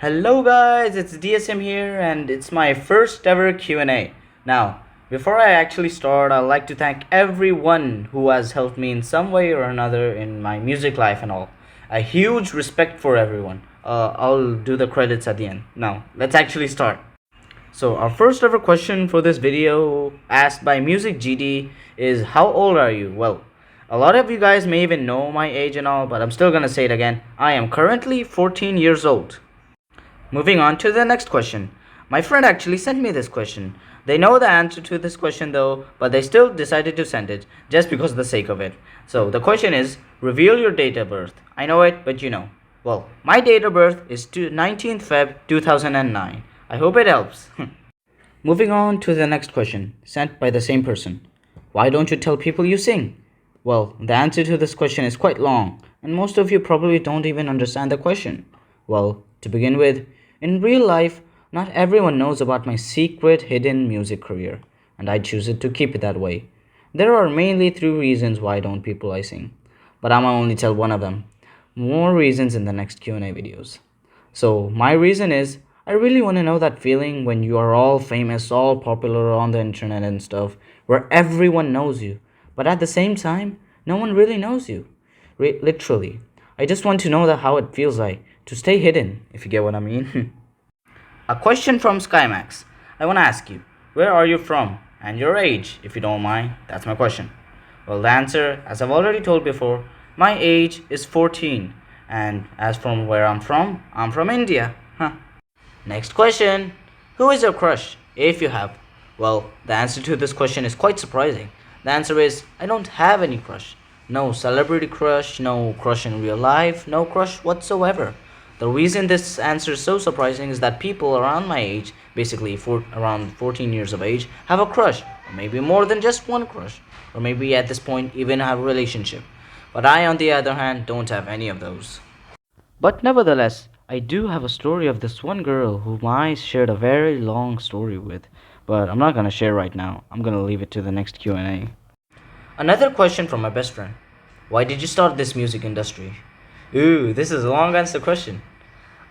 Hello guys, it's DSM here and it's my first ever Q&A. Now, before I actually start, I'd like to thank everyone who has helped me in some way or another in my music life and all. A huge respect for everyone. I'll do the credits at the end. Now, let's actually start. So, our first ever question for this video, asked by Music GD, is how old are you? Well, a lot of you guys may even know my age and all, but I'm still gonna say it again. I am currently 14 years old. Moving on to the next question. My friend actually sent me this question. They know the answer to this question though, but they still decided to send it just because of the sake of it. So the question is, reveal your date of birth. I know it, but you know. Well, my date of birth is 19th Feb 2009. I hope it helps. Moving on to the next question, sent by the same person. Why don't you tell people you sing? Well, the answer to this question is quite long, and most of you probably don't even understand the question. Well, to begin with, in real life, not everyone knows about my secret hidden music career, and I choose it to keep it that way. There are mainly three reasons why don't people I sing, but I'ma only tell one of them. More reasons in the next Q&A videos. So, my reason is I really want to know that feeling when you are all famous, all popular on the internet and stuff, where everyone knows you, but at the same time, no one really knows you. Literally. I just want to know that how it feels like to stay hidden, if you get what I mean. A question from Skymax. I want to ask you, where are you from? And your age, if you don't mind. That's my question. Well, the answer, as I've already told before, my age is 14. And as from where I'm from India. Huh. Next question. Who is your crush, if you have? Well, the answer to this question is quite surprising. The answer is I don't have any crush. No celebrity crush, no crush in real life, no crush whatsoever. The reason this answer is so surprising is that people around my age, basically around 14 years of age, have a crush, or maybe more than just one crush, or maybe at this point even have a relationship. But I, on the other hand, don't have any of those. But nevertheless, I do have a story of this one girl whom I shared a very long story with. But I'm not gonna share right now. I'm gonna leave it to the next Q&A. Another question from my best friend. Why did you start this music industry? Ooh, this is a long answer question.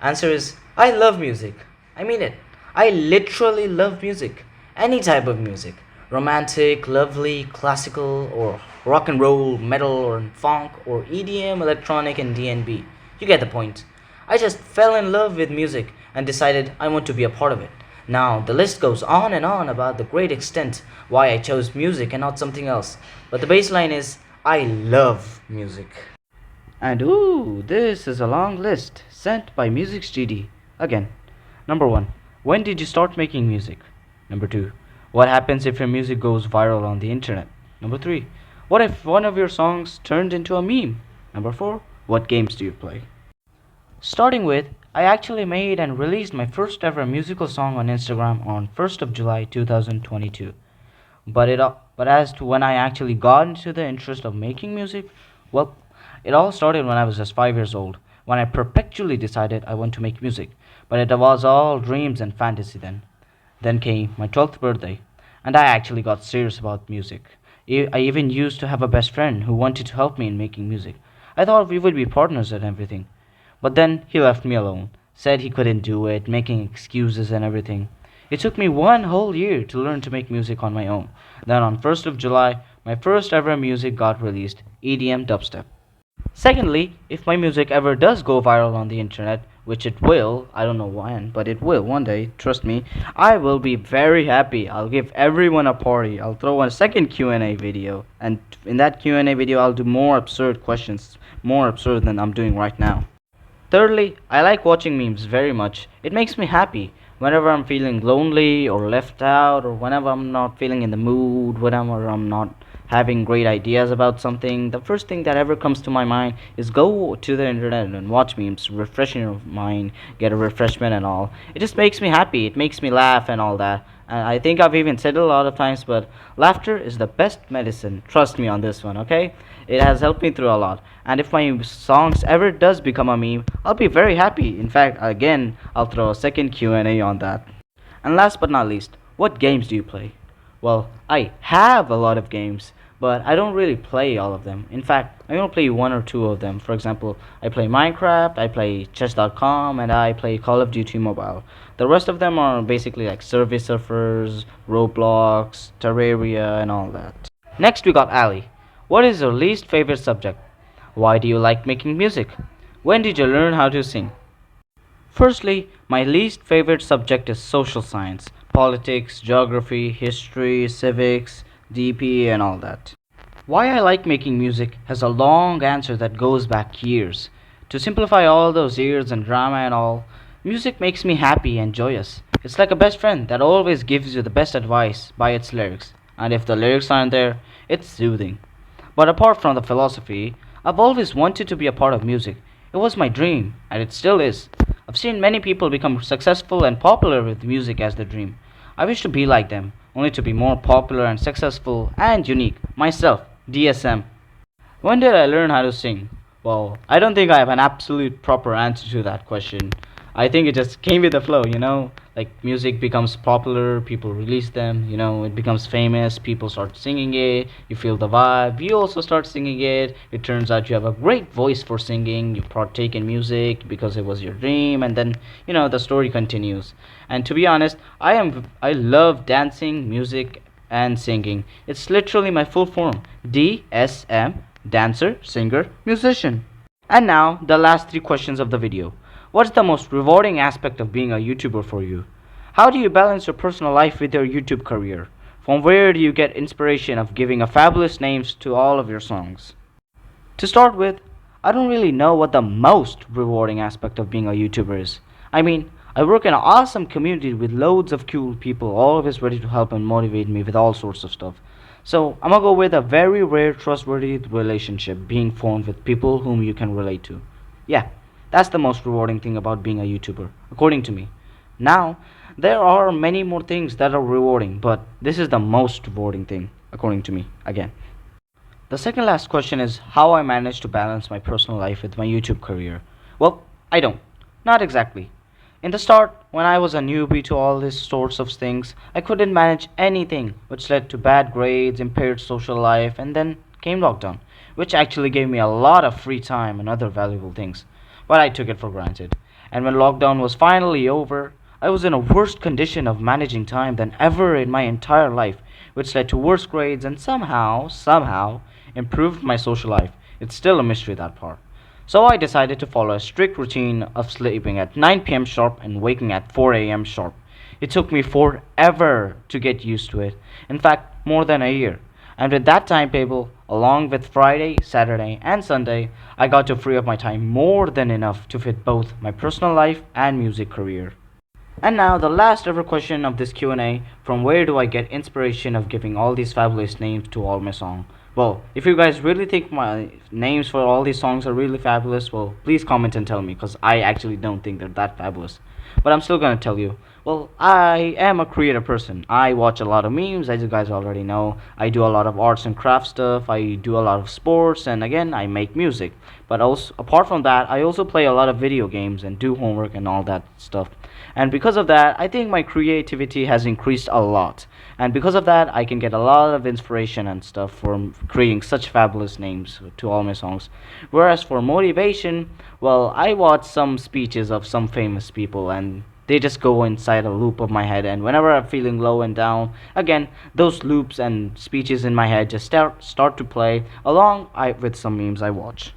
Answer is I love music. I mean it. I literally love music. Any type of music. Romantic, lovely, classical, or rock and roll, metal, or funk, or EDM, electronic, and DnB. You get the point. I just fell in love with music and decided I want to be a part of it. Now, the list goes on and on about the great extent why I chose music and not something else. But the baseline is I love music. And ooh, this is a long list sent by Music's GD. Again, number 1. When did you start making music? Number 2. What happens if your music goes viral on the internet? Number 3. What if one of your songs turned into a meme? Number 4. What games do you play? Starting with, I actually made and released my first ever musical song on Instagram on 1st of July 2022. But as to when I actually got into the interest of making music, well, it all started when I was just 5 years old, when I perpetually decided I want to make music, but it was all dreams and fantasy then. Then came my 12th birthday, and I actually got serious about music. I even used to have a best friend who wanted to help me in making music. I thought we would be partners and everything. But then he left me alone, said he couldn't do it, making excuses and everything. It took me one whole year to learn to make music on my own. Then on 1st of July, my first ever music got released, EDM dubstep. Secondly, if my music ever does go viral on the internet, which it will, I don't know when, but it will one day, trust me, I will be very happy. I'll give everyone a party. I'll throw a second Q&A video, and in that Q&A video I'll do more absurd questions, more absurd than I'm doing right now. Thirdly, I like watching memes very much. It makes me happy. Whenever I'm feeling lonely or left out, or whenever I'm not feeling in the mood, whenever I'm not having great ideas about something, the first thing that ever comes to my mind is go to the internet and watch memes, refreshing your mind, get a refreshment and all. It just makes me happy. It makes me laugh and all that. And I think I've even said it a lot of times, but laughter is the best medicine. Trust me on this one, okay? It has helped me through a lot. And if my songs ever does become a meme, I'll be very happy. In fact, again, I'll throw a second Q&A on that. And last but not least, what games do you play? Well, I have a lot of games, but I don't really play all of them. In fact, I only play one or two of them. For example, I play Minecraft, I play chess.com, and I play Call of Duty Mobile. The rest of them are basically like Survey Surfers, Roblox, Terraria, and all that. Next, we got Ali. What is your least favorite subject? Why do you like making music? When did you learn how to sing? Firstly, my least favorite subject is social science, politics, geography, history, civics, DP, and all that. Why I like making music has a long answer that goes back years. To simplify all those years and drama and all, music makes me happy and joyous. It's like a best friend that always gives you the best advice by its lyrics, and if the lyrics aren't there, it's soothing. But apart from the philosophy, I've always wanted to be a part of music. It was my dream, and it still is. I've seen many people become successful and popular with music as their dream. I wish to be like them, only to be more popular and successful and unique. Myself, DSM. When did I learn how to sing? Well, I don't think I have an absolute proper answer to that question. I think it just came with the flow, you know? Like music becomes popular, people release them, it becomes famous, people start singing it, you feel the vibe, you also start singing it. It turns out you have a great voice for singing, you partake in music because it was your dream, and then, the story continues. And to be honest, I love dancing, music, and singing. It's literally my full form. DSM, dancer, singer, musician. And now, the last three questions of the video. What's the most rewarding aspect of being a YouTuber for you? How do you balance your personal life with your YouTube career? From where do you get inspiration of giving a fabulous names to all of your songs? To start with, I don't really know what the most rewarding aspect of being a YouTuber is. I mean, I work in an awesome community with loads of cool people always ready to help and motivate me with all sorts of stuff. So I'm gonna go with a very rare trustworthy relationship being formed with people whom you can relate to. Yeah, that's the most rewarding thing about being a YouTuber, according to me. Now, there are many more things that are rewarding, but this is the most rewarding thing, according to me, again. The second last question is how I manage to balance my personal life with my YouTube career. Well, I don't. Not exactly. In the start, when I was a newbie to all these sorts of things, I couldn't manage anything, which led to bad grades, impaired social life, and then came lockdown, which actually gave me a lot of free time and other valuable things. But I took it for granted. And when lockdown was finally over, I was in a worse condition of managing time than ever in my entire life, which led to worse grades and somehow, improved my social life. It's still a mystery, that part. So I decided to follow a strict routine of sleeping at 9 p.m. sharp and waking at 4 a.m. sharp. It took me forever to get used to it. In fact, more than a year. And with that timetable, along with Friday, Saturday, and Sunday, I got to free up my time more than enough to fit both my personal life and music career. And now the last ever question of this Q&A, from where do I get inspiration of giving all these fabulous names to all my songs? Well, if you guys really think my names for all these songs are really fabulous, well, please comment and tell me, because I actually don't think they're that fabulous. But I'm still gonna tell you. Well, I am a creative person. I watch a lot of memes, as you guys already know. I do a lot of arts and crafts stuff. I do a lot of sports, and again, I make music. But also, apart from that, I also play a lot of video games and do homework and all that stuff. And because of that, I think my creativity has increased a lot. And because of that, I can get a lot of inspiration and stuff from creating such fabulous names to all my songs. Whereas for motivation, well, I watch some speeches of some famous people, and they just go inside a loop of my head, and whenever I'm feeling low and down, again, those loops and speeches in my head just start to play with some memes I watch.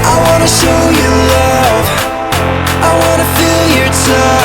I wanna show you love. I wanna feel your touch.